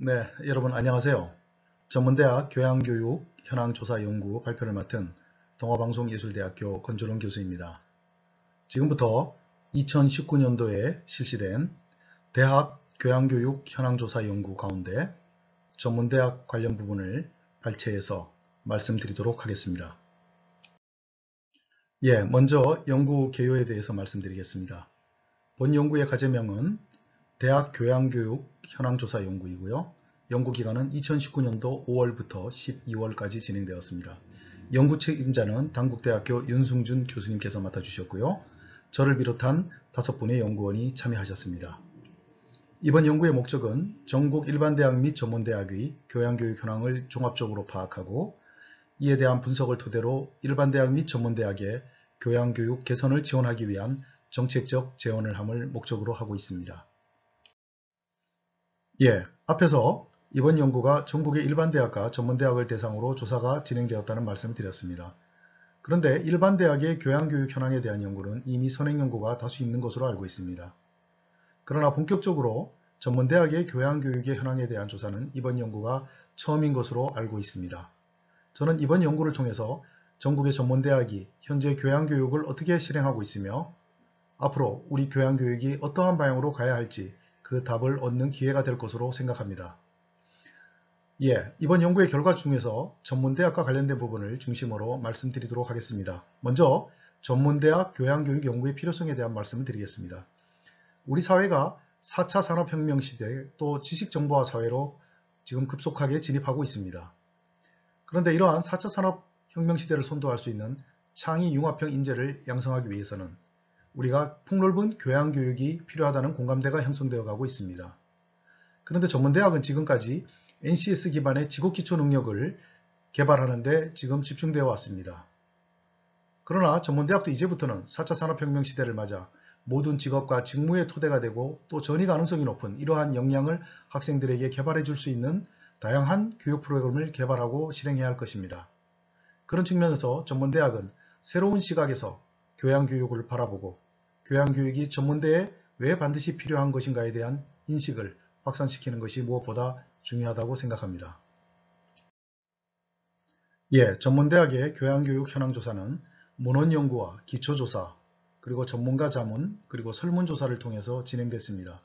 네, 여러분 안녕하세요. 전문대학 교양교육 현황조사연구 발표를 맡은 동아방송예술대학교 권조롱 교수입니다. 지금부터 2019년도에 실시된 대학 교양교육 현황조사연구 가운데 전문대학 관련 부분을 발췌해서 말씀드리도록 하겠습니다. 먼저 연구 개요에 대해서 말씀드리겠습니다. 본 연구의 과제명은 대학 교양교육 현황조사 연구이고요. 연구기간은 2019년도 5월부터 12월까지 진행되었습니다. 연구 책임자는 당국대학교 윤승준 교수님께서 맡아주셨고요. 저를 비롯한 5분의 연구원이 참여하셨습니다. 이번 연구의 목적은 전국 일반대학 및 전문대학의 교양교육 현황을 종합적으로 파악하고 이에 대한 분석을 토대로 일반대학 및 전문대학의 교양교육 개선을 지원하기 위한 정책적 제언을 함을 목적으로 하고 있습니다. 앞에서 이번 연구가 전국의 일반대학과 전문대학을 대상으로 조사가 진행되었다는 말씀을 드렸습니다. 그런데 일반대학의 교양교육 현황에 대한 연구는 이미 선행연구가 다수 있는 것으로 알고 있습니다. 그러나 본격적으로 전문대학의 교양교육의 현황에 대한 조사는 이번 연구가 처음인 것으로 알고 있습니다. 저는 이번 연구를 통해서 전국의 전문대학이 현재 교양교육을 어떻게 실행하고 있으며 앞으로 우리 교양교육이 어떠한 방향으로 가야 할지 그 답을 얻는 기회가 될 것으로 생각합니다. 이번 연구의 결과 중에서 전문대학과 관련된 부분을 중심으로 말씀드리도록 하겠습니다. 먼저 전문대학 교양교육 연구의 필요성에 대한 말씀을 드리겠습니다. 우리 사회가 4차 산업혁명 시대 또 지식정보화 사회로 지금 급속하게 진입하고 있습니다. 그런데 이러한 4차 산업혁명 시대를 선도할 수 있는 창의융합형 인재를 양성하기 위해서는 우리가 폭넓은 교양교육이 필요하다는 공감대가 형성되어 가고 있습니다. 그런데 전문대학은 지금까지 NCS 기반의 직업기초 능력을 개발하는 데 지금 집중되어 왔습니다. 그러나 전문대학도 이제부터는 4차 산업혁명 시대를 맞아 모든 직업과 직무의 토대가 되고 또 전이 가능성이 높은 이러한 역량을 학생들에게 개발해 줄 수 있는 다양한 교육 프로그램을 개발하고 실행해야 할 것입니다. 그런 측면에서 전문대학은 새로운 시각에서 교양교육을 바라보고 교양교육이 전문대에 왜 반드시 필요한 것인가에 대한 인식을 확산시키는 것이 무엇보다 중요하다고 생각합니다. 전문대학의 교양교육 현황조사는 문헌연구와 기초조사, 그리고 전문가 자문, 그리고 설문조사를 통해서 진행됐습니다.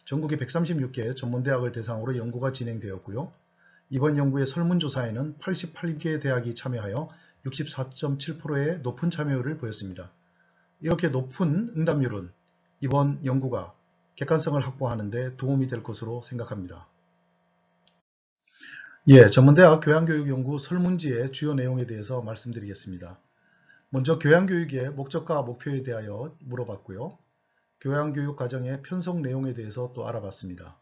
전국의 136개 전문대학을 대상으로 연구가 진행되었고요. 이번 연구의 설문조사에는 88개 대학이 참여하여 64.7%의 높은 참여율을 보였습니다. 이렇게 높은 응답률은 이번 연구가 객관성을 확보하는 데 도움이 될 것으로 생각합니다. 전문대학 교양교육 연구 설문지의 주요 내용에 대해서 말씀드리겠습니다. 먼저 교양교육의 목적과 목표에 대하여 물어봤고요. 교양교육 과정의 편성 내용에 대해서 또 알아봤습니다.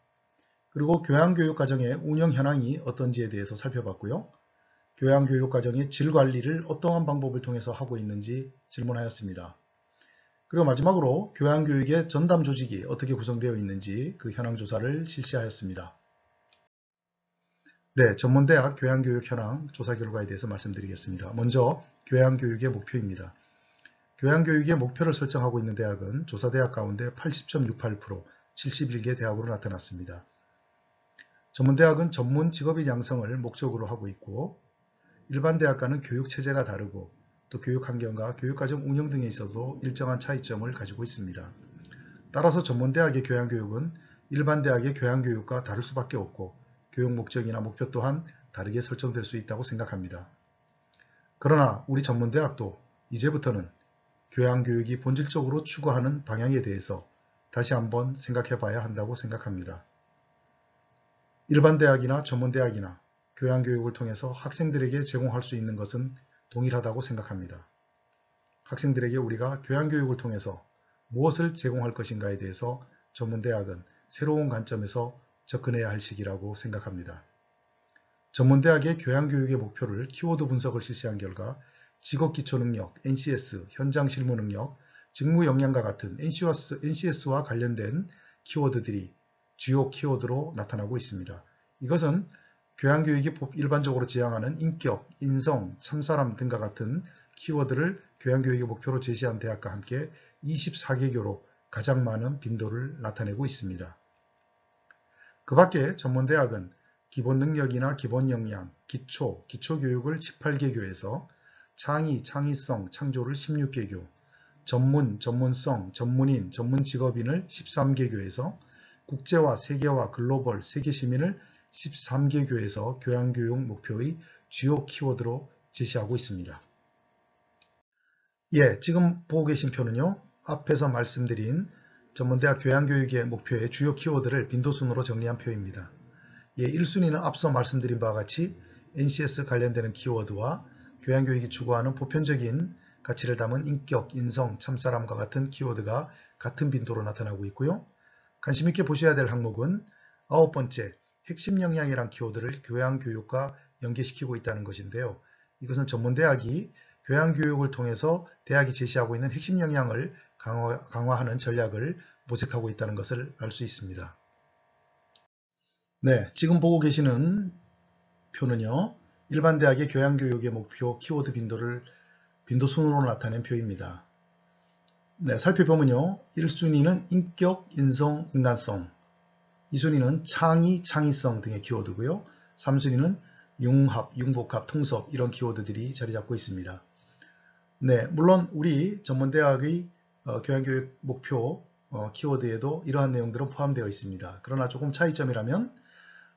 그리고 교양교육 과정의 운영 현황이 어떤지에 대해서 살펴봤고요. 교양교육 과정의 질관리를 어떠한 방법을 통해서 하고 있는지 질문하였습니다. 그리고 마지막으로 교양교육의 전담 조직이 어떻게 구성되어 있는지 그 현황조사를 실시하였습니다. 전문대학 교양교육 현황 조사 결과에 대해서 말씀드리겠습니다. 먼저 교양교육의 목표입니다. 교양교육의 목표를 설정하고 있는 대학은 조사대학 가운데 80.68%, 71개 대학으로 나타났습니다. 전문대학은 전문 직업인 양성을 목적으로 하고 있고 일반 대학과는 교육체제가 다르고 또 교육환경과 교육과정 운영 등에 있어서 일정한 차이점을 가지고 있습니다. 따라서 전문대학의 교양교육은 일반 대학의 교양교육과 다를 수밖에 없고 교육 목적이나 목표 또한 다르게 설정될 수 있다고 생각합니다. 그러나 우리 전문대학도 이제부터는 교양교육이 본질적으로 추구하는 방향에 대해서 다시 한번 생각해 봐야 한다고 생각합니다. 일반 대학이나 전문대학이나 교양교육을 통해서 학생들에게 제공할 수 있는 것은 동일하다고 생각합니다. 학생들에게 우리가 교양교육을 통해서 무엇을 제공할 것인가에 대해서 전문대학은 새로운 관점에서 접근해야 할 시기라고 생각합니다. 전문대학의 교양교육의 목표를 키워드 분석을 실시한 결과 직업기초능력, NCS, 현장실무능력, 직무역량과 같은 NCS와 관련된 키워드들이 주요 키워드로 나타나고 있습니다. 이것은 교양교육이 일반적으로 지향하는 인격, 인성, 참사람 등과 같은 키워드를 교양교육의 목표로 제시한 대학과 함께 24개교로 가장 많은 빈도를 나타내고 있습니다. 그 밖에 전문대학은 기본 능력이나 기본 역량, 기초 교육을 18개 교에서, 창의, 창의성, 창조를 16개 교, 전문, 전문성, 전문인, 전문 직업인을 13개 교에서, 국제화, 세계화, 글로벌, 세계 시민을 13개 교에서 교양교육 목표의 주요 키워드로 제시하고 있습니다. 예, 지금 보고 계신 표는요, 앞에서 말씀드린 전문대학 교양교육의 목표의 주요 키워드를 빈도순으로 정리한 표입니다. 예, 1순위는 앞서 말씀드린 바와 같이 NCS 관련되는 키워드와 교양교육이 추구하는 보편적인 가치를 담은 인격, 인성, 참사람과 같은 키워드가 같은 빈도로 나타나고 있고요. 관심 있게 보셔야 될 항목은 9번째, 핵심 역량이란 키워드를 교양교육과 연계시키고 있다는 것인데요. 이것은 전문대학이 교양교육을 통해서 대학이 제시하고 있는 핵심 역량을 강화하는 전략을 모색하고 있다는 것을 알 수 있습니다. 네, 지금 보고 계시는 표는요, 일반 대학의 교양교육의 목표 키워드 빈도순으로 나타낸 표입니다. 네, 살펴보면요, 1순위는 인격, 인성, 인간성, 2순위는 창의, 창의성 등의 키워드고요. 3순위는 융합, 융복합, 통섭 이런 키워드들이 자리 잡고 있습니다. 네, 물론 우리 전문대학의 교양교육 목표 키워드에도 이러한 내용들은 포함되어 있습니다. 그러나 조금 차이점이라면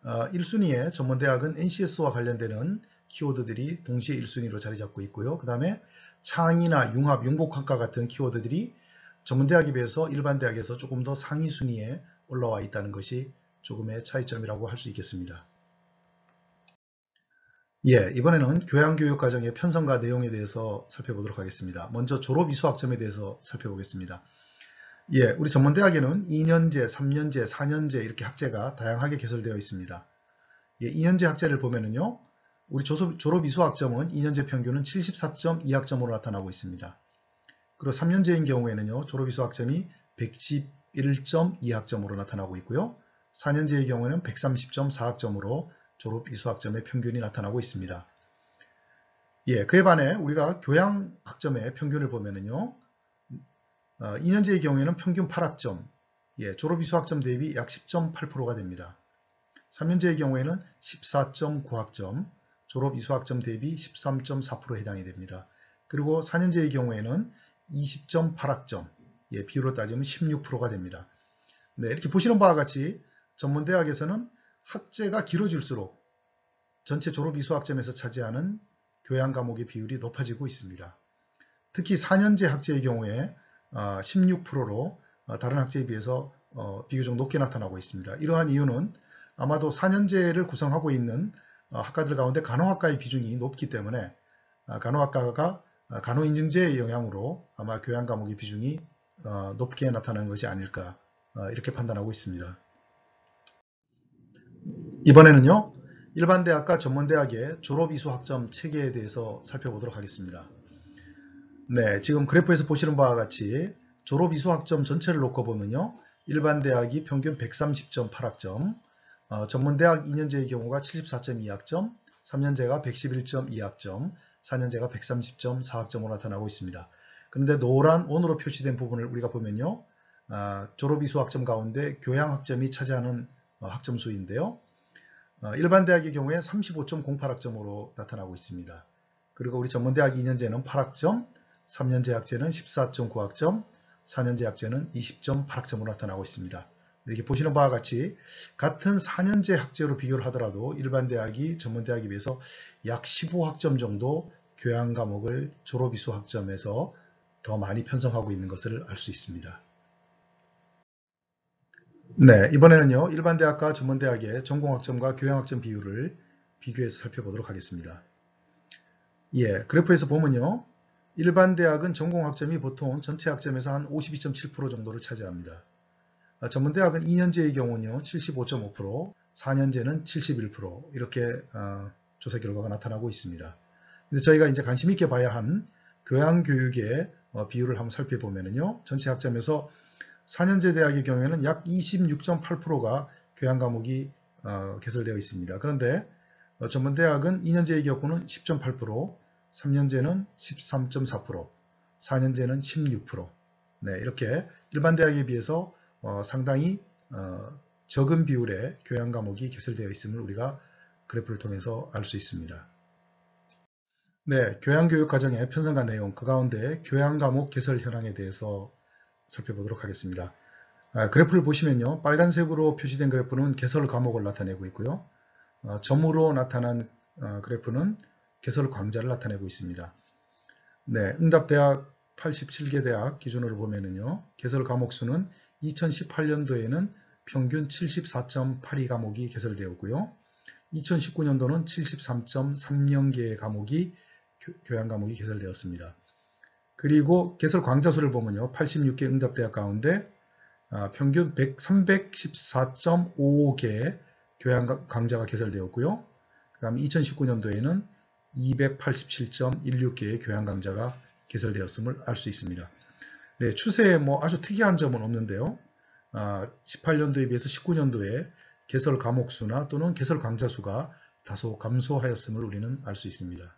1순위의 전문대학은 NCS와 관련되는 키워드들이 동시에 1순위로 자리 잡고 있고요. 그 다음에 창의나 융합, 융복합과 같은 키워드들이 전문대학에 비해서 일반 대학에서 조금 더 상위 순위에 올라와 있다는 것이 조금의 차이점이라고 할 수 있겠습니다. 예, 이번에는 교양교육 과정의 편성과 내용에 대해서 살펴보도록 하겠습니다. 먼저 졸업 이수학점에 대해서 살펴보겠습니다. 예, 우리 전문대학에는 2년제, 3년제, 4년제 이렇게 학제가 다양하게 개설되어 있습니다. 예, 2년제 학제를 보면은요, 우리 졸업 이수학점은 2년제 평균은 74.2학점으로 나타나고 있습니다. 그리고 3년제인 경우에는요, 졸업 이수학점이 111.2학점으로 나타나고 있고요. 4년제의 경우에는 130.4학점으로 졸업 이수학점의 평균이 나타나고 있습니다. 예, 그에 반해 우리가 교양학점의 평균을 보면은요, 2년제의 경우에는 평균 8학점, 예, 졸업 이수학점 대비 약 10.8%가 됩니다. 3년제의 경우에는 14.9학점, 졸업 이수학점 대비 13.4%에 해당이 됩니다. 그리고 4년제의 경우에는 20.8학점, 예, 비율로 따지면 16%가 됩니다. 네, 이렇게 보시는 바와 같이 전문대학에서는 학제가 길어질수록 전체 졸업 이수학점에서 차지하는 교양 과목의 비율이 높아지고 있습니다. 특히 4년제 학제의 경우에 16%로 다른 학제에 비해서 비교적 높게 나타나고 있습니다. 이러한 이유는 아마도 4년제를 구성하고 있는 학과들 가운데 간호학과의 비중이 높기 때문에 간호학과가 간호인증제의 영향으로 아마 교양 과목의 비중이 높게 나타나는 것이 아닐까 이렇게 판단하고 있습니다. 이번에는요, 일반대학과 전문대학의 졸업 이수 학점 체계에 대해서 살펴보도록 하겠습니다. 네, 지금 그래프에서 보시는 바와 같이 졸업 이수 학점 전체를 놓고 보면요, 일반대학이 평균 130.8학점, 전문대학 2년제의 경우가 74.2학점, 3년제가 111.2학점, 4년제가 130.4학점으로 나타나고 있습니다. 그런데 노란 원으로 표시된 부분을 우리가 보면요, 졸업 이수 학점 가운데 교양학점이 차지하는 학점 수인데요. 일반 대학의 경우에 35.08학점으로 나타나고 있습니다. 그리고 우리 전문대학 2년제는 8학점, 3년제 학제는 14.9학점, 4년제 학제는 20.8학점으로 나타나고 있습니다. 이렇게 보시는 바와 같이 같은 4년제 학제로 비교를 하더라도 일반 대학이 전문대학에 비해서 약 15학점 정도 교양 과목을 졸업 이수 학점에서 더 많이 편성하고 있는 것을 알 수 있습니다. 네, 이번에는요, 일반 대학과 전문대학의 전공학점과 교양학점 비율을 비교해서 살펴보도록 하겠습니다. 예, 그래프에서 보면요, 일반 대학은 전공학점이 보통 전체 학점에서 한 52.7% 정도를 차지합니다. 전문대학은 2년제의 경우는요, 75.5%, 4년제는 71% 이렇게 조사 결과가 나타나고 있습니다. 근데 저희가 이제 관심 있게 봐야 한 교양교육의 비율을 한번 살펴보면요, 전체 학점에서 4년제 대학의 경우에는 약 26.8%가 교양 과목이 개설되어 있습니다. 그런데 전문대학은 2년제의 경우는 10.8%, 3년제는 13.4%, 4년제는 16%. 네, 이렇게 일반 대학에 비해서 상당히 적은 비율의 교양 과목이 개설되어 있음을 우리가 그래프를 통해서 알 수 있습니다. 네, 교양교육 과정의 편성과 내용, 그 가운데 교양 과목 개설 현황에 대해서 살펴보도록 하겠습니다. 그래프를 보시면요, 빨간색으로 표시된 그래프는 개설 과목을 나타내고 있고요. 점으로 나타난 그래프는 개설 강좌를 나타내고 있습니다. 네, 응답대학 87개 대학 기준으로 보면은요, 개설 과목 수는 2018년도에는 평균 74.82 과목이 개설되었고요. 2019년도는 73.30개의 과목이 교양 과목이 개설되었습니다. 그리고 개설 강좌수를 보면요, 86개 응답대학 가운데 평균 314.55개의 교양 강좌가 개설되었고요. 그 다음에 2019년도에는 287.16개의 교양 강좌가 개설되었음을 알 수 있습니다. 네, 추세에 아주 특이한 점은 없는데요. 18년도에 비해서 19년도에 개설 과목 수나 또는 개설 강좌 수가 다소 감소하였음을 우리는 알 수 있습니다.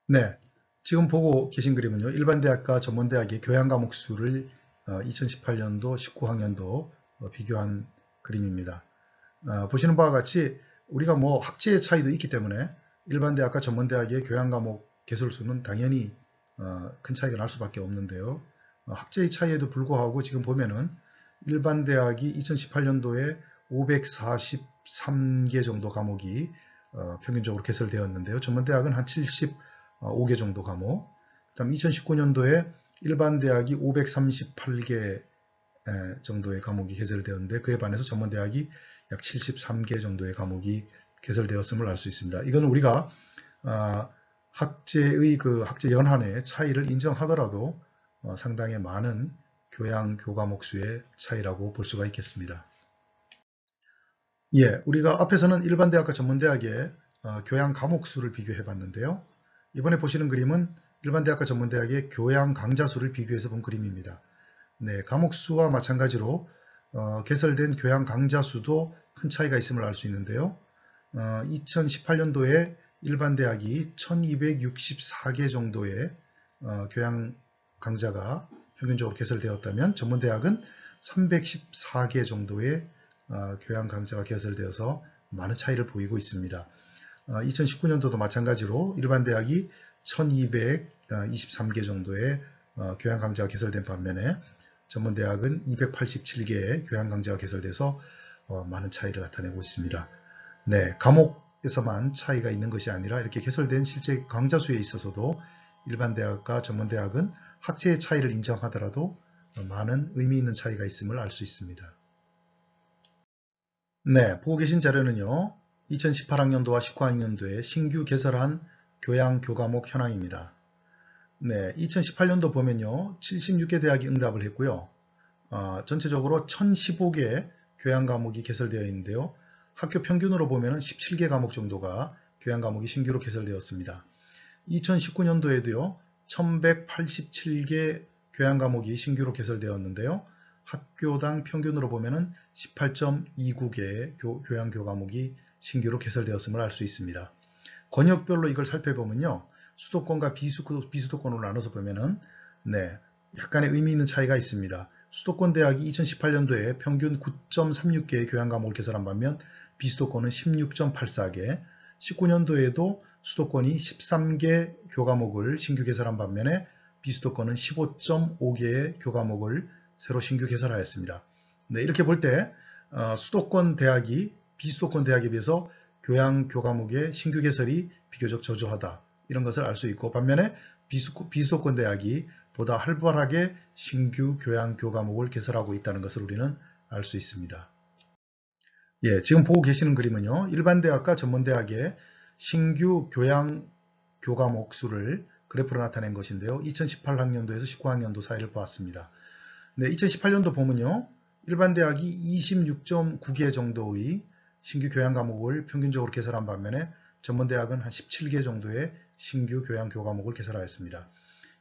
네, 지금 보고 계신 그림은요, 일반대학과 전문대학의 교양 과목 수를 2018년도, 19학년도 비교한 그림입니다. 보시는 바와 같이 우리가 학제의 차이도 있기 때문에 일반대학과 전문대학의 교양 과목 개설 수는 당연히 큰 차이가 날 수밖에 없는데요. 학제의 차이에도 불구하고 지금 보면은 일반대학이 2018년도에 543개 정도 과목이 평균적으로 개설되었는데요. 전문대학은 한 75개 정도 과목, 그 다음 2019년도에 일반대학이 538개 정도의 과목이 개설되었는데 그에 반해서 전문대학이 약 73개 정도의 과목이 개설되었음을 알 수 있습니다. 이건 우리가 학제의 학제 연한의 차이를 인정하더라도 상당히 많은 교양 교과목 수의 차이라고 볼 수가 있겠습니다. 예, 우리가 앞에서는 일반대학과 전문대학의 교양 과목 수를 비교해 봤는데요. 이번에 보시는 그림은 일반대학과 전문대학의 교양 강좌 수를 비교해서 본 그림입니다. 네, 과목 수와 마찬가지로 개설된 교양 강좌 수도 큰 차이가 있음을 알 수 있는데요. 2018년도에 일반대학이 1264개 정도의 교양 강좌가 평균적으로 개설되었다면 전문대학은 314개 정도의 교양 강좌가 개설되어서 많은 차이를 보이고 있습니다. 2019년도도 마찬가지로 일반대학이 1223개 정도의 교양 강좌가 개설된 반면에 전문대학은 287개의 교양 강좌가 개설돼서 많은 차이를 나타내고 있습니다. 네, 과목에서만 차이가 있는 것이 아니라 이렇게 개설된 실제 강좌 수에 있어서도 일반대학과 전문대학은 학제의 차이를 인정하더라도 많은 의미 있는 차이가 있음을 알 수 있습니다. 네, 보고 계신 자료는요, 2018학년도와 19학년도에 신규 개설한 교양 교과목 현황입니다. 네, 2018년도 보면요, 76개 대학이 응답을 했고요. 전체적으로 1015개 교양 과목이 개설되어 있는데요. 학교 평균으로 보면 17개 과목 정도가 교양 과목이 신규로 개설되었습니다. 2019년도에도요, 1187개 교양 과목이 신규로 개설되었는데요. 학교당 평균으로 보면 18.29개의 교양 교과목이 신규로 개설되었음을 알 수 있습니다. 권역별로 이걸 살펴보면요, 수도권과 비수도권으로 나눠서 보면은 네, 약간의 의미 있는 차이가 있습니다. 수도권 대학이 2018년도에 평균 9.36개의 교양 과목을 개설한 반면 비수도권은 16.84개, 19년도에도 수도권이 13개 교과목을 신규 개설한 반면에 비수도권은 15.5개의 교과목을 새로 신규 개설하였습니다. 네, 이렇게 볼 때 수도권 대학이 비수도권 대학에 비해서 교양 교과목의 신규 개설이 비교적 저조하다, 이런 것을 알 수 있고, 반면에 비수도권 대학이 보다 활발하게 신규 교양 교과목을 개설하고 있다는 것을 우리는 알 수 있습니다. 예, 지금 보고 계시는 그림은요, 일반대학과 전문대학의 신규 교양 교과목 수를 그래프로 나타낸 것인데요. 2018학년도에서 19학년도 사이를 보았습니다. 네, 2018년도 보면요, 일반대학이 26.9개 정도의 신규 교양 과목을 평균적으로 개설한 반면에 전문대학은 한 17개 정도의 신규 교양 교과목을 개설하였습니다.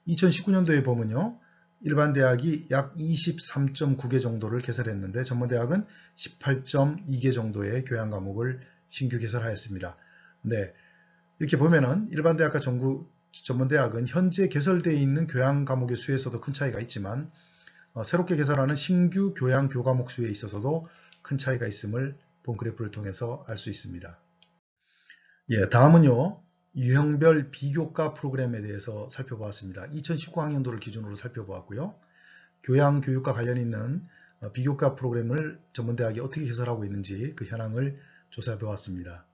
2019년도에 보면요, 일반대학이 약 23.9개 정도를 개설했는데 전문대학은 18.2개 정도의 교양 과목을 신규 개설하였습니다. 네, 이렇게 보면은 일반대학과 전문대학은 현재 개설되어 있는 교양 과목의 수에서도 큰 차이가 있지만 새롭게 개설하는 신규 교양 교과목 수에 있어서도 큰 차이가 있음을 본 그래프를 통해서 알 수 있습니다. 예, 다음은요. 유형별 비교과 프로그램에 대해서 살펴보았습니다. 2019 학년도를 기준으로 살펴보았고요. 교양교육과 관련 있는 비교과 프로그램을 전문대학이 어떻게 개설하고 있는지 그 현황을 조사해 보았습니다.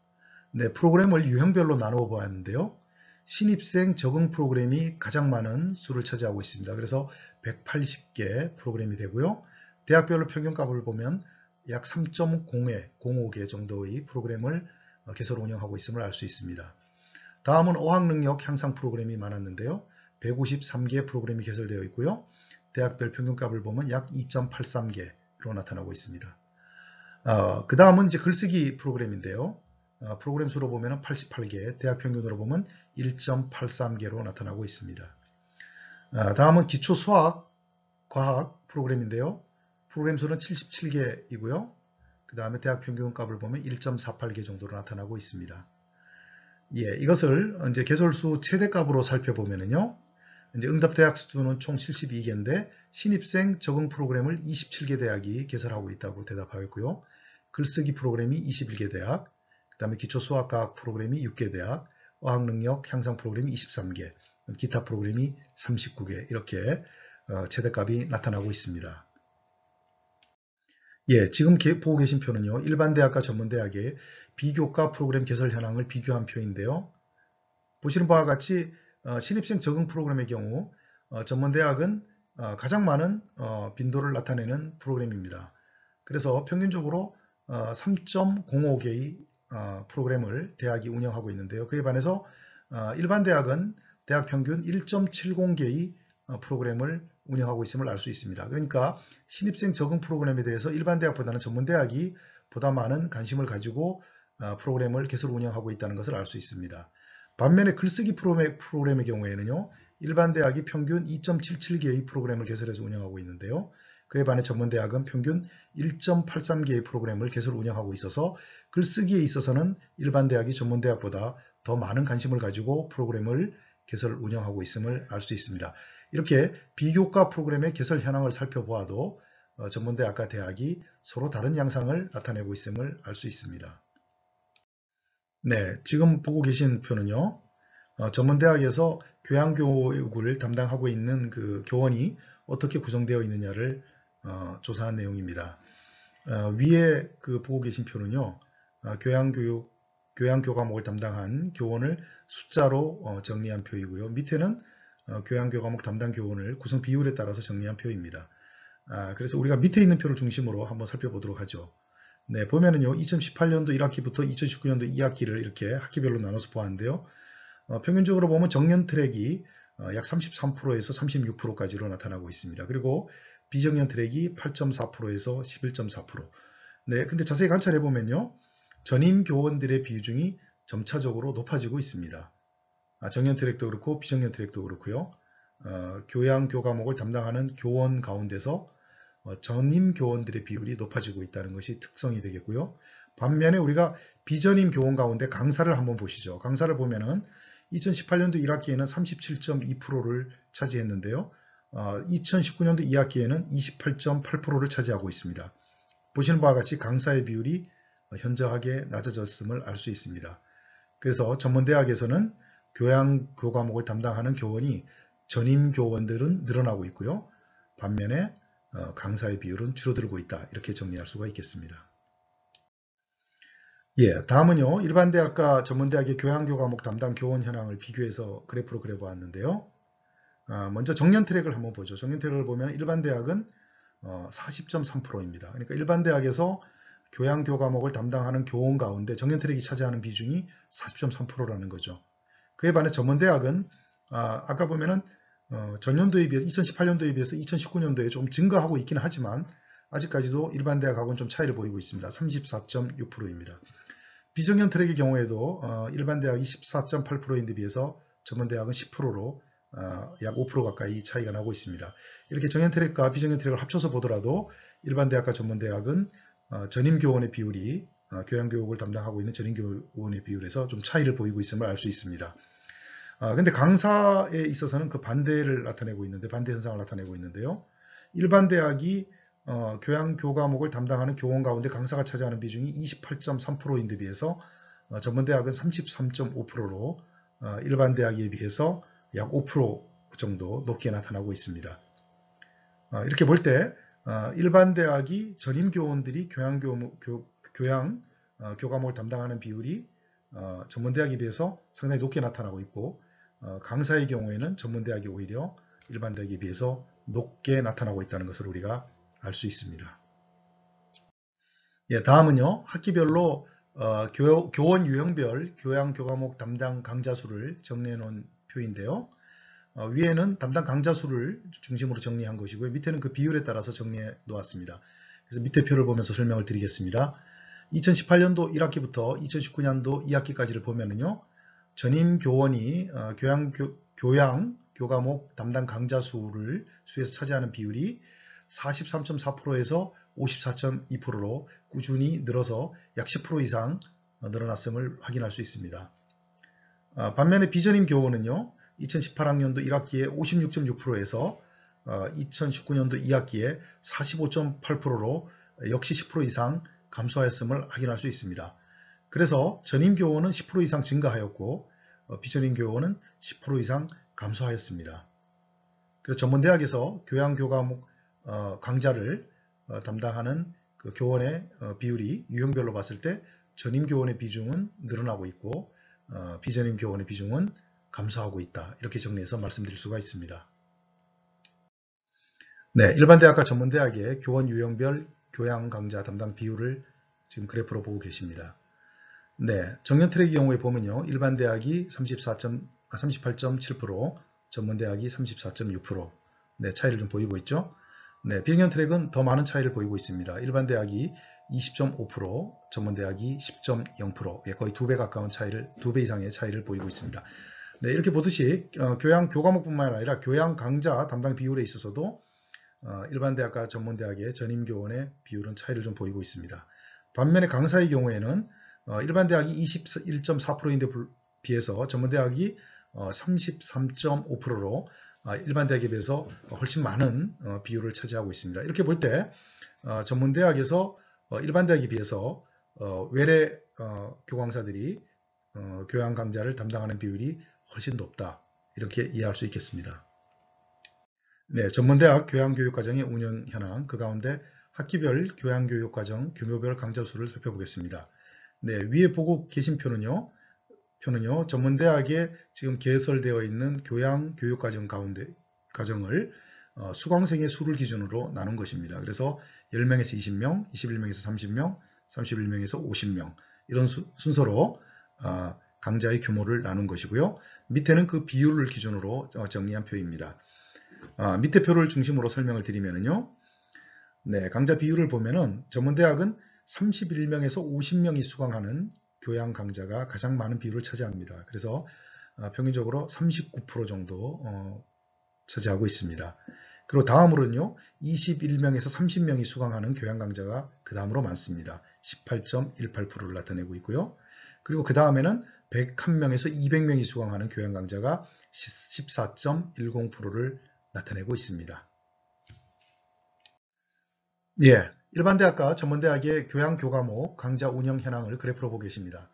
네, 프로그램을 유형별로 나누어 보았는데요. 신입생 적응 프로그램이 가장 많은 수를 차지하고 있습니다. 그래서 180개 프로그램이 되고요. 대학별로 평균값을 보면 약 3.05개 정도의 프로그램을 개설 운영하고 있음을 알 수 있습니다. 다음은 어학능력 향상 프로그램이 많았는데요. 153개 프로그램이 개설되어 있고요. 대학별 평균값을 보면 약 2.83개로 나타나고 있습니다. 그 다음은 이제 글쓰기 프로그램인데요. 프로그램 수로 보면 88개, 대학 평균으로 보면 1.83개로 나타나고 있습니다. 다음은 기초 수학, 과학 프로그램인데요. 프로그램 수는 77개이고요. 그 다음에 대학 평균값을 보면 1.48개 정도로 나타나고 있습니다. 예, 이것을 이제 개설수 최대값으로 살펴보면요. 이제 응답대학 수는 총 72개인데 신입생 적응 프로그램을 27개 대학이 개설하고 있다고 대답하였고요. 글쓰기 프로그램이 21개 대학, 그 다음에 기초수학과학 프로그램이 6개 대학, 어학능력 향상 프로그램이 23개, 기타 프로그램이 39개 이렇게 최대값이 나타나고 있습니다. 예, 지금 보고 계신 표는요. 일반 대학과 전문대학의 비교과 프로그램 개설 현황을 비교한 표인데요. 보시는 바와 같이 신입생 적응 프로그램의 경우 전문대학은 가장 많은 빈도를 나타내는 프로그램입니다. 그래서 평균적으로 3.05개의 프로그램을 대학이 운영하고 있는데요. 그에 반해서 일반 대학은 대학 평균 1.70개의 프로그램을 운영하고 있음을 알 수 있습니다. 그러니까 신입생 적응 프로그램에 대해서 일반 대학보다는 전문대학이 보다 많은 관심을 가지고 프로그램을 개설 운영하고 있다는 것을 알 수 있습니다. 반면에 글쓰기 프로그램의 경우에는요. 일반 대학이 평균 2.77개의 프로그램을 개설해서 운영하고 있는데요. 그에 반해 전문대학은 평균 1.83개의 프로그램을 개설 운영하고 있어서 글쓰기에 있어서는 일반 대학이 전문대학보다 더 많은 관심을 가지고 프로그램을 개설 운영하고 있음을 알 수 있습니다. 이렇게 비교과 프로그램의 개설 현황을 살펴보아도 전문대학과 대학이 서로 다른 양상을 나타내고 있음을 알 수 있습니다. 네, 지금 보고 계신 표는요. 전문대학에서 교양교육을 담당하고 있는 그 교원이 어떻게 구성되어 있느냐를 조사한 내용입니다. 위에 그 보고 계신 표는요. 교양교과목을 담당한 교원을 숫자로 정리한 표이고요. 밑에는 교양교과목 담당 교원을 구성 비율에 따라서 정리한 표입니다. 그래서 우리가 밑에 있는 표를 중심으로 한번 살펴보도록 하죠. 네, 보면은요, 2018년도 1학기부터 2019년도 2학기를 이렇게 학기별로 나눠서 보았는데요. 평균적으로 보면 정년 트랙이 약 33%에서 36%까지로 나타나고 있습니다. 그리고 비정년 트랙이 8.4%에서 11.4%. 네, 근데 자세히 관찰해 보면요, 전임 교원들의 비중이 점차적으로 높아지고 있습니다. 정년 트랙도 그렇고 비정년 트랙도 그렇고요. 교양 교과목을 담당하는 교원 가운데서 전임 교원들의 비율이 높아지고 있다는 것이 특성이 되겠고요. 반면에 우리가 비전임 교원 가운데 강사를 한번 보시죠. 강사를 보면은 2018년도 1학기에는 37.2%를 차지했는데요. 2019년도 2학기에는 28.8%를 차지하고 있습니다. 보시는 바와 같이 강사의 비율이 현저하게 낮아졌음을 알 수 있습니다. 그래서 전문대학에서는 교양 교과목을 담당하는 교원이 전임 교원들은 늘어나고 있고요. 반면에 강사의 비율은 줄어들고 있다. 이렇게 정리할 수가 있겠습니다. 예, 다음은요. 일반 대학과 전문대학의 교양교과목 담당 교원 현황을 비교해서 그래프로 그려보았는데요. 먼저 정년 트랙을 한번 보죠. 정년 트랙을 보면 일반 대학은 40.3%입니다. 그러니까 일반 대학에서 교양교과목을 담당하는 교원 가운데 정년 트랙이 차지하는 비중이 40.3%라는 거죠. 그에 반해 전문대학은 아까 보면은 전년도에 비해서 2018년도에 비해서 2019년도에 좀 증가하고 있기는 하지만 아직까지도 일반 대학하고는 좀 차이를 보이고 있습니다. 34.6%입니다. 비정년 트랙의 경우에도 일반 대학이 14.8%인데 비해서 전문대학은 10%로 약 5% 가까이 차이가 나고 있습니다. 이렇게 정년 트랙과 비정년 트랙을 합쳐서 보더라도 일반 대학과 전문대학은 전임 교원의 비율이 교양교육을 담당하고 있는 전임 교원의 비율에서 좀 차이를 보이고 있음을 알 수 있습니다. 근데 강사에 있어서는 그 반대를 나타내고 있는데, 반대 현상을 나타내고 있는데요. 일반 대학이 교양 교과목을 담당하는 교원 가운데 강사가 차지하는 비중이 28.3%인데 비해서 전문대학은 33.5%로 일반 대학에 비해서 약 5% 정도 높게 나타나고 있습니다. 이렇게 볼 때 일반 대학이 전임 교원들이 교양 교과목을 담당하는 비율이 전문대학에 비해서 상당히 높게 나타나고 있고 강사의 경우에는 전문대학이 오히려 일반 대학에 비해서 높게 나타나고 있다는 것을 우리가 알 수 있습니다. 예, 다음은요. 학기별로 교원 유형별 교양 교과목 담당 강좌 수를 정리해 놓은 표인데요. 위에는 담당 강좌 수를 중심으로 정리한 것이고요. 밑에는 그 비율에 따라서 정리해 놓았습니다. 그래서 밑에 표를 보면서 설명을 드리겠습니다. 2018년도 1학기부터 2019년도 2학기까지를 보면은요. 전임 교원이 교양 교과목 담당 강좌 수에서 차지하는 비율이 43.4%에서 54.2%로 꾸준히 늘어서 약 10% 이상 늘어났음을 확인할 수 있습니다. 반면에 비전임 교원은요. 2018학년도 1학기에 56.6%에서 2019년도 2학기에 45.8%로 역시 10% 이상 감소하였음을 확인할 수 있습니다. 그래서 전임 교원은 10% 이상 증가하였고 비전임 교원은 10% 이상 감소하였습니다. 그래서 전문대학에서 교양 교과목 강좌를 담당하는 그 교원의 비율이 유형별로 봤을 때 전임 교원의 비중은 늘어나고 있고 비전임 교원의 비중은 감소하고 있다. 이렇게 정리해서 말씀드릴 수가 있습니다. 네, 일반대학과 전문대학의 교원 유형별 교양 강좌 담당 비율을 지금 그래프로 보고 계십니다. 네, 정년 트랙의 경우에 보면요. 일반대학이 38.7%, 전문대학이 34.6%. 네, 차이를 좀 보이고 있죠. 네, 비정년 트랙은 더 많은 차이를 보이고 있습니다. 일반대학이 20.5%, 전문대학이 10.0%, 예, 거의 2배 가까운 차이를, 2배 이상의 차이를 보이고 있습니다. 네, 이렇게 보듯이 교양 교과목뿐만 아니라 교양 강좌 담당 비율에 있어서도 일반대학과 전문대학의 전임교원의 비율은 차이를 좀 보이고 있습니다. 반면에 강사의 경우에는 일반대학이 21.4%인데 비해서 전문대학이 33.5%로 일반대학에 비해서 훨씬 많은 비율을 차지하고 있습니다. 이렇게 볼 때 전문대학에서 일반대학에 비해서 외래 교강사들이 교양 강좌를 담당하는 비율이 훨씬 높다. 이렇게 이해할 수 있겠습니다. 네, 전문대학 교양교육과정의 운영 현황, 그 가운데 학기별 교양교육과정 규모별 강좌 수를 살펴보겠습니다. 네, 위에 보고 계신 표는요, 전문대학에 지금 개설되어 있는 교양교육과정 과정을 수강생의 수를 기준으로 나눈 것입니다. 그래서 10명에서 20명, 21명에서 30명, 31명에서 50명 이런 순서로 강좌의 규모를 나눈 것이고요. 밑에는 그 비율을 기준으로 정리한 표입니다. 밑에 표를 중심으로 설명을 드리면요. 네, 강좌 비율을 보면은 전문대학은 31명에서 50명이 수강하는 교양 강좌가 가장 많은 비율을 차지합니다. 그래서 평균적으로 39% 정도 차지하고 있습니다. 그리고 다음으로는요. 21명에서 30명이 수강하는 교양 강좌가 그 다음으로 많습니다. 18.18%를 나타내고 있고요. 그리고 그 다음에는 101명에서 200명이 수강하는 교양 강좌가 14.10%를 나타내고 있습니다. 예, 일반대학과 전문대학의 교양 교과목 강좌 운영 현황을 그래프로 보고 계십니다.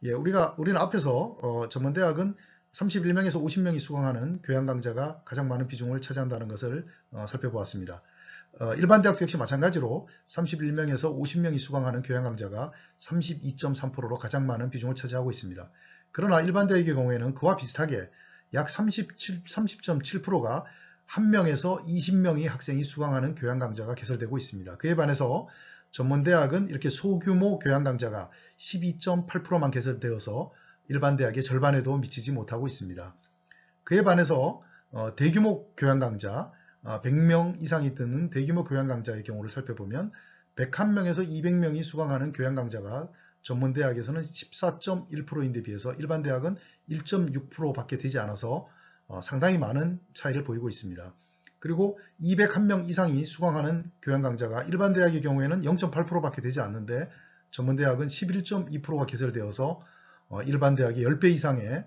예, 우리는 앞에서 전문대학은 31명에서 50명이 수강하는 교양 강좌가 가장 많은 비중을 차지한다는 것을 살펴보았습니다. 일반대학도 역시 마찬가지로 31명에서 50명이 수강하는 교양 강좌가 32.3%로 가장 많은 비중을 차지하고 있습니다. 그러나 일반대학의 경우에는 그와 비슷하게 약 30.7%가 1명에서 20명의 학생이 수강하는 교양 강좌가 개설되고 있습니다. 그에 반해서 전문대학은 이렇게 소규모 교양 강좌가 12.8%만 개설되어서 일반대학의 절반에도 미치지 못하고 있습니다. 그에 반해서 대규모 교양 강좌, 100명 이상이 드는 대규모 교양 강좌의 경우를 살펴보면 101명에서 200명이 수강하는 교양 강좌가 전문대학에서는 14.1%인데 비해서 일반대학은 1.6%밖에 되지 않아서 상당히 많은 차이를 보이고 있습니다. 그리고 201명 이상이 수강하는 교양 강좌가 일반대학의 경우에는 0.8%밖에 되지 않는데 전문대학은 11.2%가 개설되어서 일반대학의 10배 이상의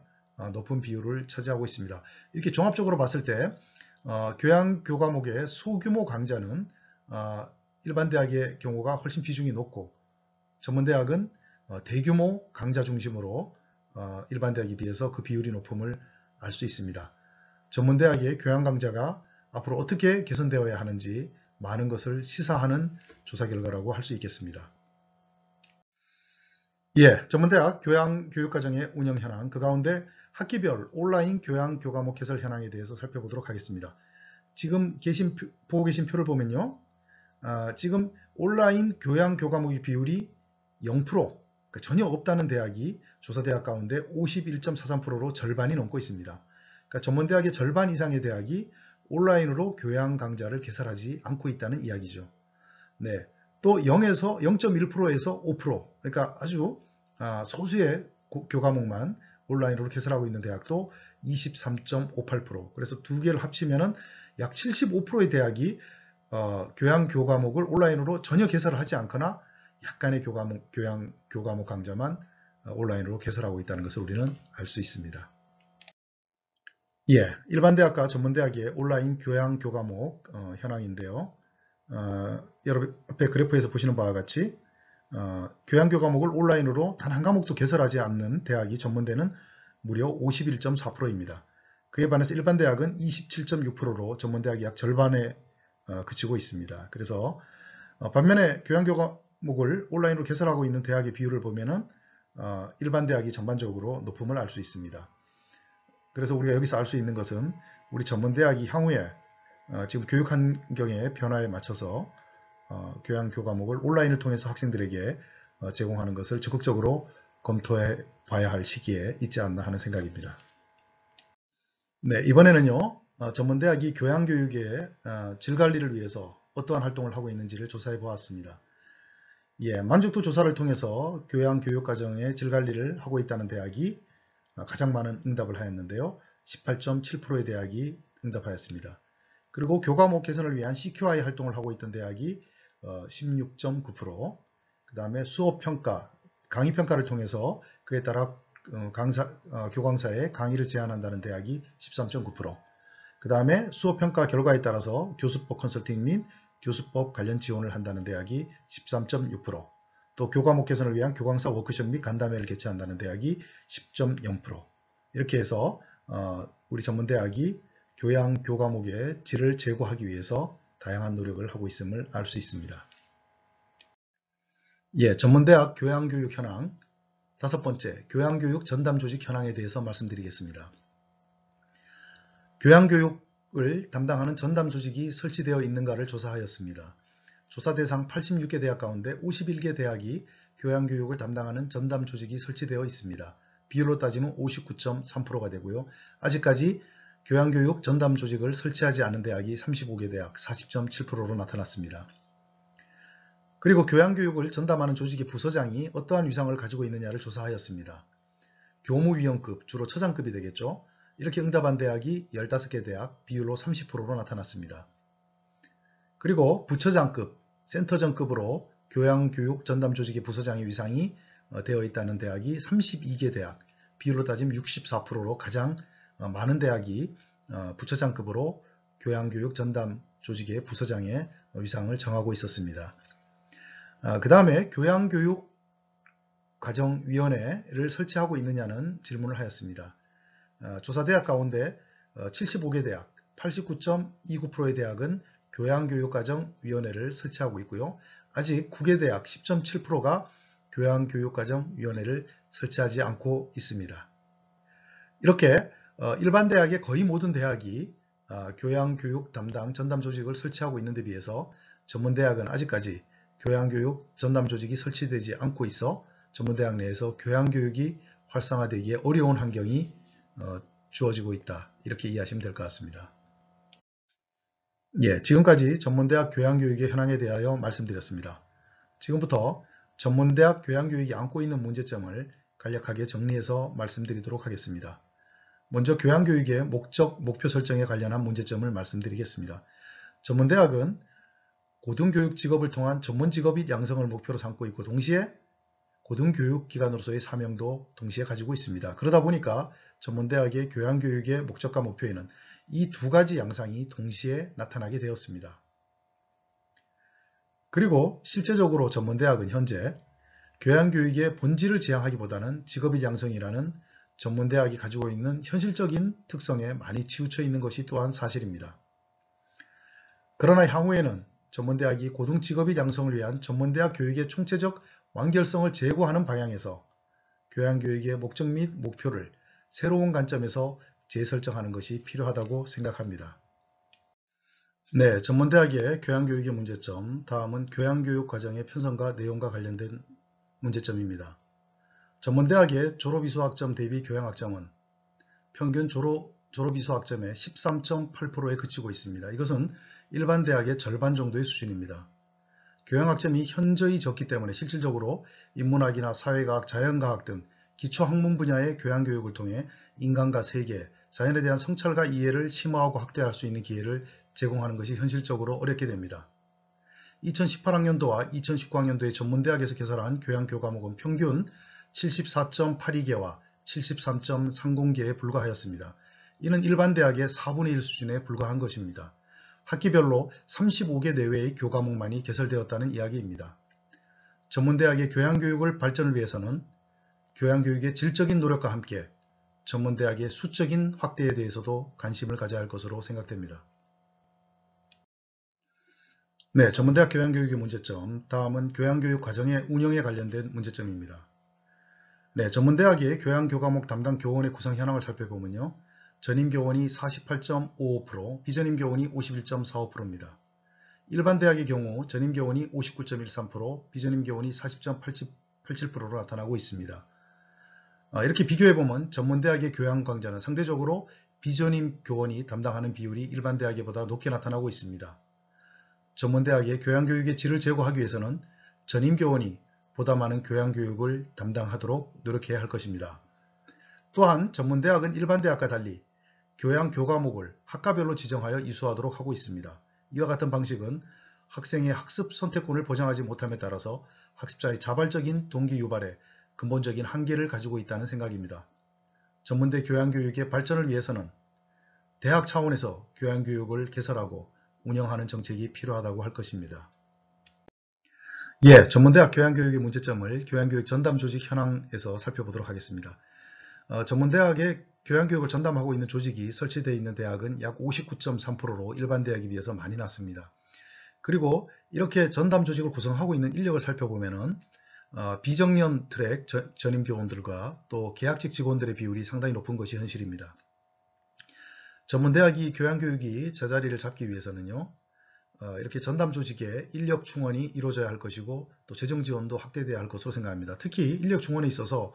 높은 비율을 차지하고 있습니다. 이렇게 종합적으로 봤을 때 교양교과목의 소규모 강좌는 일반 대학의 경우가 훨씬 비중이 높고 전문대학은 대규모 강좌 중심으로 일반 대학에 비해서 그 비율이 높음을 알 수 있습니다. 전문대학의 교양 강좌가 앞으로 어떻게 개선되어야 하는지 많은 것을 시사하는 조사 결과라고 할 수 있겠습니다. 예, 전문대학 교양교육과정의 운영 현황, 그 가운데 학기별 온라인 교양 교과목 해설 현황에 대해서 살펴보도록 하겠습니다. 지금 보고 계신 표를 보면요. 지금 온라인 교양 교과목의 비율이 0%, 그러니까 전혀 없다는 대학이 조사대학 가운데 51.43%로 절반이 넘고 있습니다. 그러니까 전문대학의 절반 이상의 대학이 온라인으로 교양 강좌를 개설하지 않고 있다는 이야기죠. 네, 또 0.1%에서 5%, 그러니까 아주 소수의 교과목만 온라인으로 개설하고 있는 대학도 23.58%, 그래서 두 개를 합치면은 약 75%의 대학이 교양 교과목을 온라인으로 전혀 개설을 하지 않거나 약간의 교양 교과목 강좌만 온라인으로 개설하고 있다는 것을 우리는 알 수 있습니다. 예, 일반 대학과 전문대학의 온라인 교양 교과목 현황인데요. 여러분 앞에 그래프에서 보시는 바와 같이 교양 교과목을 온라인으로 단 한 과목도 개설하지 않는 대학이 전문대는 무려 51.4%입니다. 그에 반해서 일반 대학은 27.6%로 전문대학이 약 절반에 그치고 있습니다. 그래서 반면에 교양 교과목을 온라인으로 개설하고 있는 대학의 비율을 보면은 일반 대학이 전반적으로 높음을 알 수 있습니다. 그래서 우리가 여기서 알 수 있는 것은 우리 전문대학이 향후에 지금 교육 환경의 변화에 맞춰서 교양 교과목을 온라인을 통해서 학생들에게 제공하는 것을 적극적으로 검토해 봐야 할 시기에 있지 않나 하는 생각입니다. 네, 이번에는요. 전문대학이 교양교육의 질관리를 위해서 어떠한 활동을 하고 있는지를 조사해 보았습니다. 예, 만족도 조사를 통해서 교양교육과정의 질관리를 하고 있다는 대학이 가장 많은 응답을 하였는데요. 18.7%의 대학이 응답하였습니다. 그리고 교과목 개선을 위한 CQI 활동을 하고 있던 대학이 16.9%, 그 다음에 수업평가, 강의평가를 통해서 그에 따라 교강사에 강의를 제안한다는 대학이 13.9%, 그 다음에 수업평가 결과에 따라서 교수법 컨설팅 및 교수법 관련 지원을 한다는 대학이 13.6%, 또 교과목 개선을 위한 교강사 워크숍 및 간담회를 개최한다는 대학이 10.0%, 이렇게 해서 우리 전문대학이 교양 교과목의 질을 제고하기 위해서 다양한 노력을 하고 있음을 알 수 있습니다. 예, 전문대학 교양교육 현황 다섯 번째, 교양교육 전담조직 현황에 대해서 말씀드리겠습니다. 교양교육을 담당하는 전담조직이 설치되어 있는가를 조사하였습니다. 조사 대상 86개 대학 가운데 51개 대학이 교양교육을 담당하는 전담조직이 설치되어 있습니다. 비율로 따지면 59.3%가 되고요. 아직까지 교양교육 전담조직을 설치하지 않은 대학이 35개 대학 40.7%로 나타났습니다. 그리고 교양교육을 전담하는 조직의 부서장이 어떠한 위상을 가지고 있느냐를 조사하였습니다. 교무위원급, 주로 처장급이 되겠죠. 이렇게 응답한 대학이 15개 대학, 비율로 30%로 나타났습니다. 그리고 부처장급, 센터장급으로 교양교육 전담조직의 부서장의 위상이 되어 있다는 대학이 32개 대학, 비율로 따지면 64%로 가장 많은 대학이 부처장급으로 교양교육 전담조직의 부서장의 위상을 정하고 있었습니다. 그 다음에 교양교육과정위원회를 설치하고 있느냐는 질문을 하였습니다. 조사대학 가운데 75개 대학, 89.29%의 대학은 교양교육과정위원회를 설치하고 있고요. 아직 9개 대학, 10.7%가 교양교육과정위원회를 설치하지 않고 있습니다. 이렇게 일반 대학의 거의 모든 대학이 교양교육 담당 전담조직을 설치하고 있는 데 비해서 전문대학은 아직까지 교양교육 전담조직이 설치되지 않고 있어 전문대학 내에서 교양교육이 활성화되기에 어려운 환경이 주어지고 있다. 이렇게 이해하시면 될 것 같습니다. 예, 지금까지 전문대학 교양교육의 현황에 대하여 말씀드렸습니다. 지금부터 전문대학 교양교육이 안고 있는 문제점을 간략하게 정리해서 말씀드리도록 하겠습니다. 먼저 교양교육의 목적, 목표 설정에 관련한 문제점을 말씀드리겠습니다. 전문대학은 고등교육 직업을 통한 전문직업 및 양성을 목표로 삼고 있고 동시에 고등교육기관으로서의 사명도 동시에 가지고 있습니다. 그러다 보니까 전문대학의 교양교육의 목적과 목표에는 이 두 가지 양상이 동시에 나타나게 되었습니다. 그리고 실제적으로 전문대학은 현재 교양교육의 본질을 지향하기보다는 직업의 양성이라는 전문대학이 가지고 있는 현실적인 특성에 많이 치우쳐 있는 것이 또한 사실입니다. 그러나 향후에는 전문대학이 고등직업의 양성을 위한 전문대학 교육의 총체적 완결성을 제고하는 방향에서 교양교육의 목적 및 목표를 새로운 관점에서 재설정하는 것이 필요하다고 생각합니다. 네, 전문대학의 교양교육의 문제점, 다음은 교양교육 과정의 편성과 내용과 관련된 문제점입니다. 전문대학의 졸업이수학점 대비 교양학점은 평균 졸업이수학점의 13.8%에 그치고 있습니다. 이것은 일반 대학의 절반 정도의 수준입니다. 교양학점이 현저히 적기 때문에 실질적으로 인문학이나 사회과학, 자연과학 등 기초학문 분야의 교양교육을 통해 인간과 세계, 자연에 대한 성찰과 이해를 심화하고 확대할 수 있는 기회를 제공하는 것이 현실적으로 어렵게 됩니다. 2018학년도와 2019학년도에 전문대학에서 개설한 교양교과목은 평균 74.82개와 73.30개에 불과하였습니다. 이는 일반 대학의 4분의 1 수준에 불과한 것입니다. 학기별로 35개 내외의 교과목만이 개설되었다는 이야기입니다. 전문대학의 교양교육을 발전을 위해서는 교양교육의 질적인 노력과 함께 전문대학의 수적인 확대에 대해서도 관심을 가져야 할 것으로 생각됩니다. 네, 전문대학 교양교육의 문제점, 다음은 교양교육 과정의 운영에 관련된 문제점입니다. 네, 전문대학의 교양교과목 담당 교원의 구성 현황을 살펴보면요. 전임교원이 48.55%, 비전임교원이 51.45%입니다. 일반 대학의 경우 전임교원이 59.13%, 비전임교원이 40.87%로 나타나고 있습니다. 이렇게 비교해보면 전문대학의 교양 강좌는 상대적으로 비전임 교원이 담당하는 비율이 일반 대학보다 높게 나타나고 있습니다. 전문대학의 교양교육의 질을 제고하기 위해서는 전임교원이 보다 많은 교양교육을 담당하도록 노력해야 할 것입니다. 또한 전문대학은 일반 대학과 달리 교양교과목을 학과별로 지정하여 이수하도록 하고 있습니다. 이와 같은 방식은 학생의 학습 선택권을 보장하지 못함에 따라서 학습자의 자발적인 동기 유발에 근본적인 한계를 가지고 있다는 생각입니다. 전문대 교양교육의 발전을 위해서는 대학 차원에서 교양교육을 개설하고 운영하는 정책이 필요하다고 할 것입니다. 예, 전문대학 교양교육의 문제점을 교양교육 전담 조직 현황에서 살펴보도록 하겠습니다. 전문대학의 교양교육을 전담하고 있는 조직이 설치되어 있는 대학은 약 59.3%로 일반 대학에 비해서 많이 낮습니다. 그리고 이렇게 전담 조직을 구성하고 있는 인력을 살펴보면은 비정년 트랙 전임 교원들과 또 계약직 직원들의 비율이 상당히 높은 것이 현실입니다. 전문대학이 교양교육이 제자리를 잡기 위해서는요. 이렇게 전담 조직의 인력 충원이 이루어져야 할 것이고 또 재정 지원도 확대돼야 할 것으로 생각합니다. 특히 인력 충원에 있어서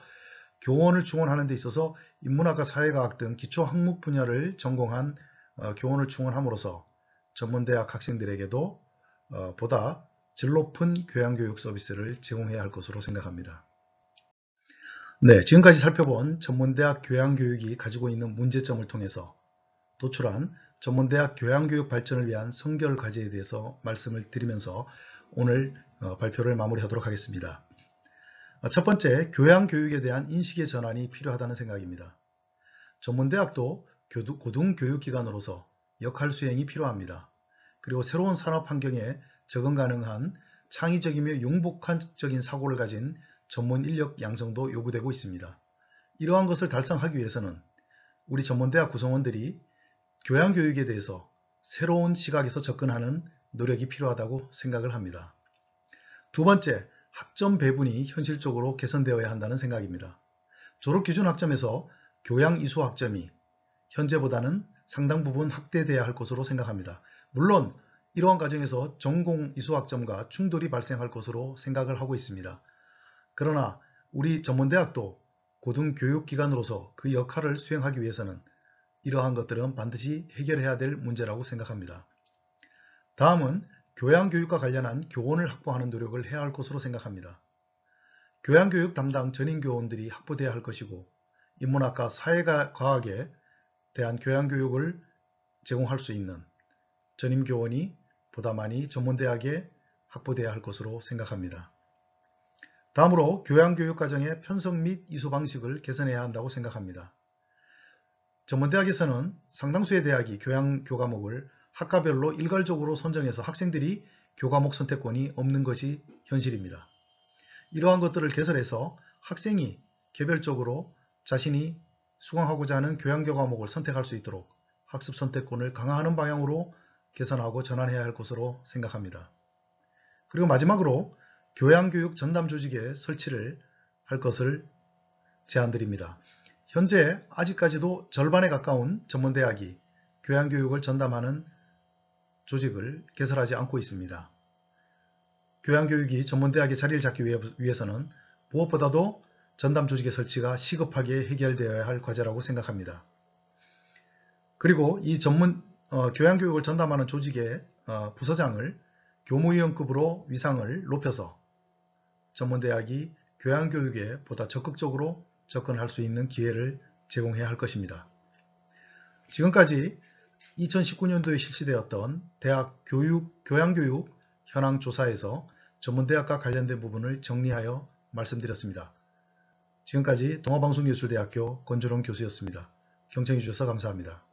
교원을 충원하는 데 있어서 인문학과 사회과학 등 기초 학문 분야를 전공한 교원을 충원함으로써 전문대학 학생들에게도 보다 질 높은 교양교육 서비스를 제공해야 할 것으로 생각합니다. 네, 지금까지 살펴본 전문대학 교양교육이 가지고 있는 문제점을 통해서 도출한 전문대학 교양교육 발전을 위한 성결 과제에 대해서 말씀을 드리면서 오늘 발표를 마무리하도록 하겠습니다. 첫 번째, 교양교육에 대한 인식의 전환이 필요하다는 생각입니다. 전문대학도 고등교육기관으로서 역할 수행이 필요합니다. 그리고 새로운 산업 환경에 적응 가능한 창의적이며 융복적인 사고를 가진 전문 인력 양성도 요구되고 있습니다. 이러한 것을 달성하기 위해서는 우리 전문대학 구성원들이 교양교육에 대해서 새로운 시각에서 접근하는 노력이 필요하다고 생각을 합니다. 두 번째, 학점 배분이 현실적으로 개선되어야 한다는 생각입니다. 졸업기준 학점에서 교양 이수 학점이 현재보다는 상당 부분 확대돼야 할 것으로 생각합니다. 물론 이러한 과정에서 전공 이수 학점과 충돌이 발생할 것으로 생각을 하고 있습니다. 그러나 우리 전문대학도 고등교육기관으로서 그 역할을 수행하기 위해서는 이러한 것들은 반드시 해결해야 될 문제라고 생각합니다. 다음은 교양교육과 관련한 교원을 확보하는 노력을 해야 할 것으로 생각합니다. 교양교육 담당 전임교원들이 확보돼야 할 것이고 인문학과 사회과학에 대한 교양교육을 제공할 수 있는 전임교원이 보다 많이 전문대학에 확보돼야 할 것으로 생각합니다. 다음으로 교양교육 과정의 편성 및 이수 방식을 개선해야 한다고 생각합니다. 전문대학에서는 상당수의 대학이 교양교과목을 학과별로 일괄적으로 선정해서 학생들이 교과목 선택권이 없는 것이 현실입니다. 이러한 것들을 개설해서 학생이 개별적으로 자신이 수강하고자 하는 교양교과목을 선택할 수 있도록 학습 선택권을 강화하는 방향으로 개선하고 전환해야 할 것으로 생각합니다. 그리고 마지막으로 교양교육 전담 조직의 설치를 할 것을 제안드립니다. 현재 아직까지도 절반에 가까운 전문대학이 교양교육을 전담하는 조직을 개설하지 않고 있습니다. 교양교육이 전문대학에 자리를 잡기 위해서는 무엇보다도 전담 조직의 설치가 시급하게 해결되어야 할 과제라고 생각합니다. 그리고 이 교양교육을 전담하는 조직의 부서장을 교무위원급으로 위상을 높여서 전문대학이 교양교육에 보다 적극적으로 접근할 수 있는 기회를 제공해야 할 것입니다. 지금까지 2019년도에 실시되었던 대학 교양교육 현황 조사에서 전문대학과 관련된 부분을 정리하여 말씀드렸습니다. 지금까지 동아방송예술대학교 권준홍 교수였습니다. 경청해 주셔서 감사합니다.